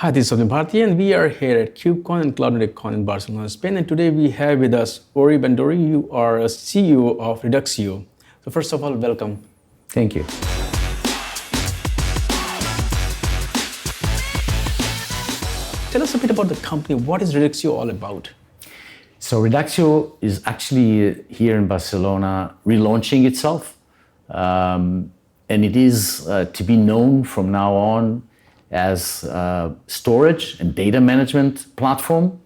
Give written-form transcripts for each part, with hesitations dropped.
Hi, this is Satyam Bharti, and we are here at KubeCon and CloudNativeCon in Barcelona, Spain. And today we have with us Ori Bendori. You are a CEO of Reduxio. So first of all, welcome. Thank you. Tell us a bit about the company. What is Reduxio all about? So Reduxio is actually here in Barcelona relaunching itself. And it is to be known from now on as a storage and data management platform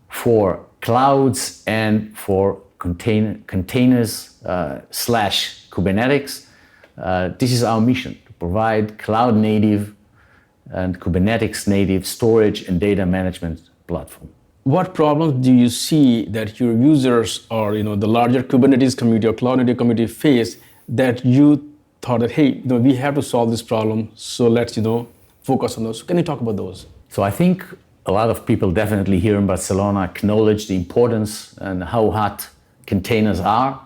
for clouds and for containers slash Kubernetes. This is our mission, to provide cloud native and Kubernetes native storage and data management platform. What problems do you see that your users or the larger Kubernetes community or cloud native community face that you thought that, hey, we have to solve this problem, so let's focus on those. Can you talk about those? So I think a lot of people definitely here in Barcelona acknowledge the importance and how hot containers are.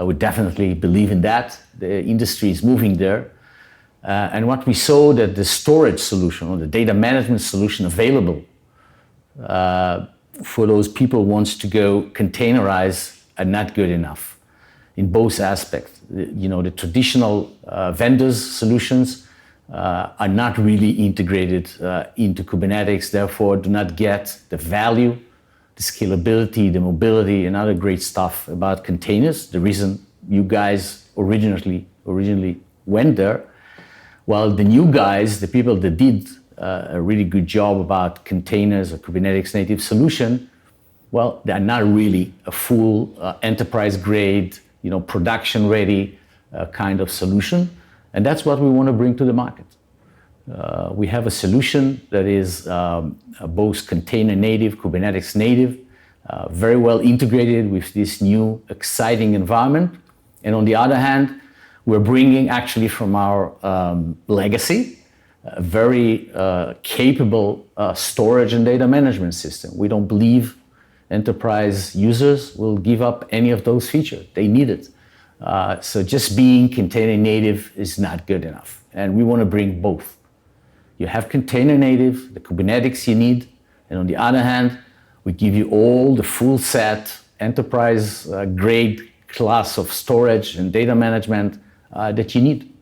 We definitely believe in that. The industry is moving there. And what we saw that the storage solution or the data management solution available for those people who wants to go containerize are not good enough in both aspects. The traditional vendors solutions are not really integrated into Kubernetes, therefore do not get the value, the scalability, the mobility, and other great stuff about containers. The reason you guys originally went there. While the new guys, the people that did a really good job about containers or Kubernetes native solution, well, they are not really a full enterprise grade, production ready kind of solution. And that's what we want to bring to the market. We have a solution that is both container native, Kubernetes native, very well integrated with this new exciting environment. And on the other hand, we're bringing actually from our legacy a very capable storage and data management system. We don't believe enterprise users will give up any of those features. They need it. So just being container native is not good enough. And we want to bring both. You have container native, the Kubernetes you need, and on the other hand, we give you all the full set, enterprise grade class of storage and data management that you need.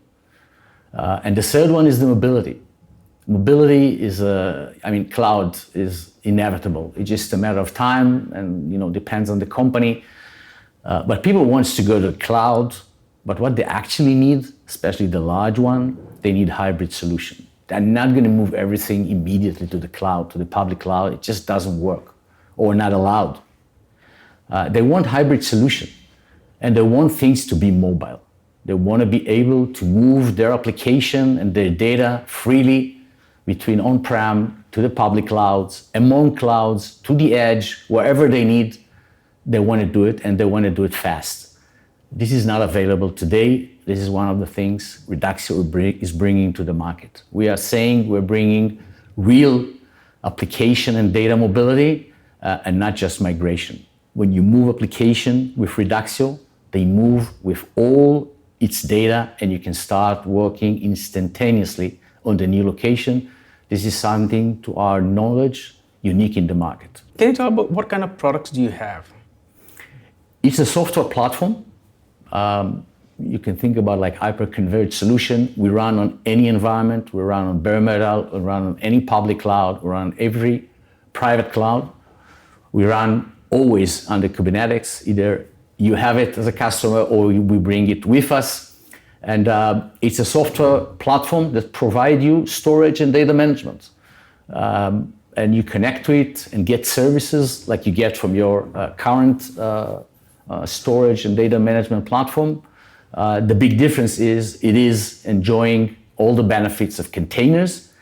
And the third one is the mobility. Mobility is, cloud is inevitable. It's just a matter of time and, depends on the company. But people want to go to the cloud, but what they actually need, especially the large one, they need hybrid solution. They're not going to move everything immediately to the cloud, to the public cloud. It just doesn't work or not allowed. They want hybrid solution and they want things to be mobile. They want to be able to move their application and their data freely between on-prem to the public clouds, among clouds, to the edge, wherever they need. They want to do it and they want to do it fast. This is not available today. This is one of the things Reduxio is bringing to the market. We are saying we're bringing real application and data mobility and not just migration. When you move application with Reduxio, they move with all its data and you can start working instantaneously on the new location. This is something, to our knowledge, unique in the market. Can you talk about what kind of products do you have? It's a software platform. You can think about like hyper-converged solution. We run on any environment. We run on bare metal. We run on any public cloud. We run on every private cloud. We run always under Kubernetes. Either you have it as a customer or we bring it with us. And it's a software platform that provides you storage and data management. And you connect to it and get services like you get from your current storage and data management platform. The big difference is it is enjoying all the benefits of containers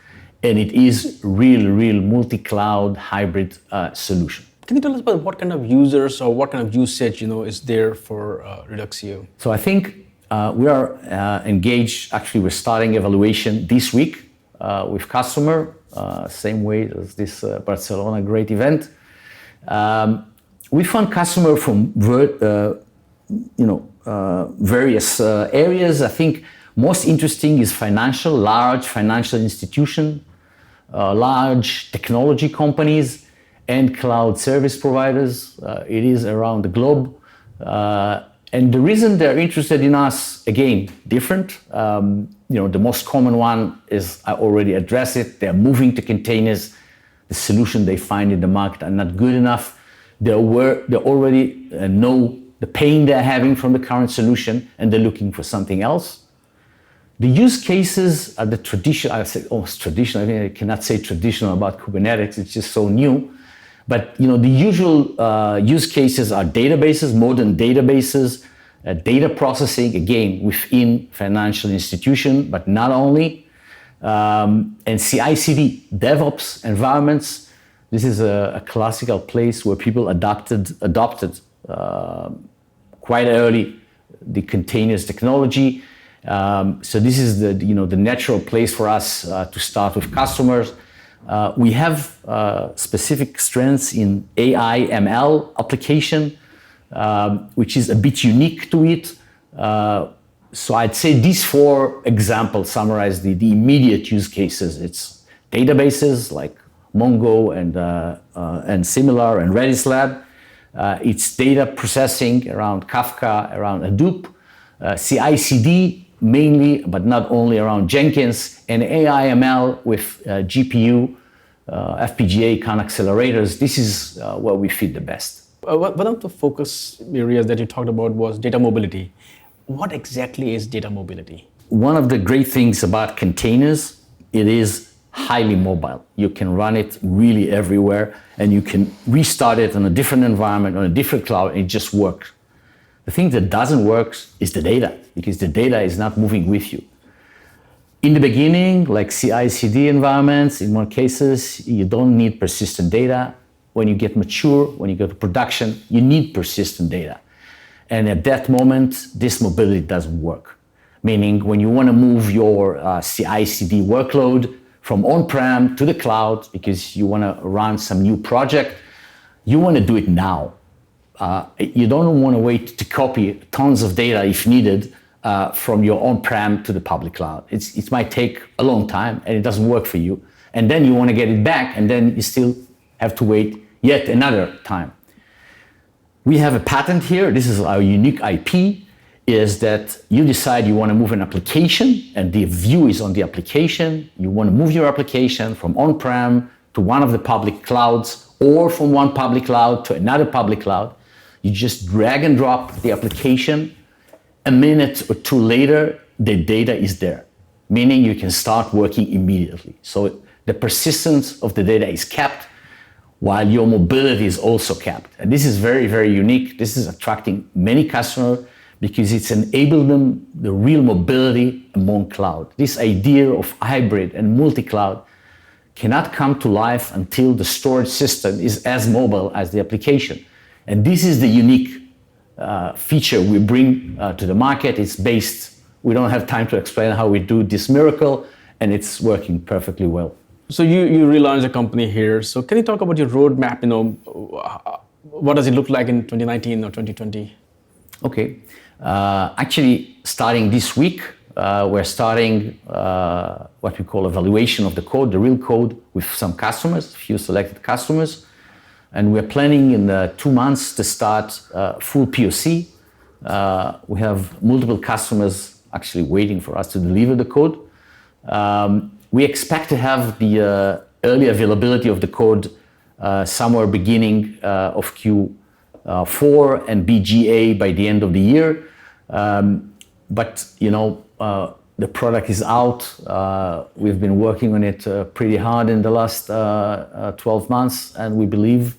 and it is real multi-cloud hybrid solution. Can you tell us about what kind of users or what kind of usage is there for Reduxio? So I think we are engaged. Actually, we're starting evaluation this week with customer, same way as this Barcelona great event. We found customer from various areas. I think most interesting is large financial institution, large technology companies and cloud service providers. It is around the globe. And the reason they're interested in us, again, different. The most common one is, I already addressed it, they're moving to containers. The solution they find in the market are not good enough. They already know the pain they're having from the current solution, and they're looking for something else. The use cases are the traditional, I say almost traditional, I mean, I cannot say traditional about Kubernetes, it's just so new. But the usual use cases are databases, modern databases, data processing, again, within financial institution, but not only, and CI/CD, DevOps environments. This is a classical place where people adopted quite early the containers technology. So this is the natural place for us to start with customers. We have specific strengths in AI ML application, which is a bit unique to it. So I'd say these 4 examples summarize the immediate use cases. It's databases like Mongo and similar and Redis Lab. It's data processing around Kafka, around Hadoop, CI/CD mainly, but not only around Jenkins, and AI ML with GPU, FPGA, CON accelerators. This is where we fit the best. One of the focus areas that you talked about was data mobility. What exactly is data mobility? One of the great things about containers, it is highly mobile. You can run it really everywhere, and you can restart it on a different environment, on a different cloud, and it just works. The thing that doesn't work is the data, because the data is not moving with you. In the beginning, like CI/CD environments, in more cases, you don't need persistent data. When you get mature, when you go to production, you need persistent data. And at that moment, this mobility doesn't work. Meaning, when you want to move your CI/CD workload from on-prem to the cloud, because you want to run some new project, you want to do it now. You don't want to wait to copy tons of data if needed from your on-prem to the public cloud. It might take a long time and it doesn't work for you. And then you want to get it back, and then you still have to wait yet another time. We have a patent here. This is our unique IP, is that you decide you want to move an application, and the view is on the application. You want to move your application from on-prem to one of the public clouds, or from one public cloud to another public cloud. You just drag and drop the application. A minute or 2 later, the data is there, meaning you can start working immediately. So the persistence of the data is kept, while your mobility is also kept. And this is very, very unique. This is attracting many customers because it's enabled them the real mobility among cloud. This idea of hybrid and multi-cloud cannot come to life until the storage system is as mobile as the application. And this is the unique feature we bring to the market. It's based, we don't have time to explain how we do this miracle, and it's working perfectly well. So you relaunched the company here. So can you talk about your roadmap? What does it look like in 2019 or 2020? Okay. Actually, starting this week, we're starting what we call evaluation of the code, the real code, with some customers, a few selected customers. And we're planning in 2 months to start full POC. We have multiple customers actually waiting for us to deliver the code. We expect to have the early availability of the code somewhere beginning of Q4 and BGA by the end of the year. But the product is out. We've been working on it pretty hard in the last 12 months, and we believe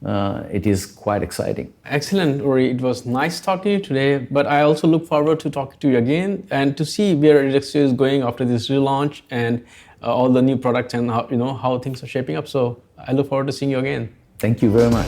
it is quite exciting. Excellent, Ori. It was nice talking to you today, but I also look forward to talking to you again and to see where Reduxio is going after this relaunch and all the new products and how things are shaping up. So I look forward to seeing you again. Thank you very much.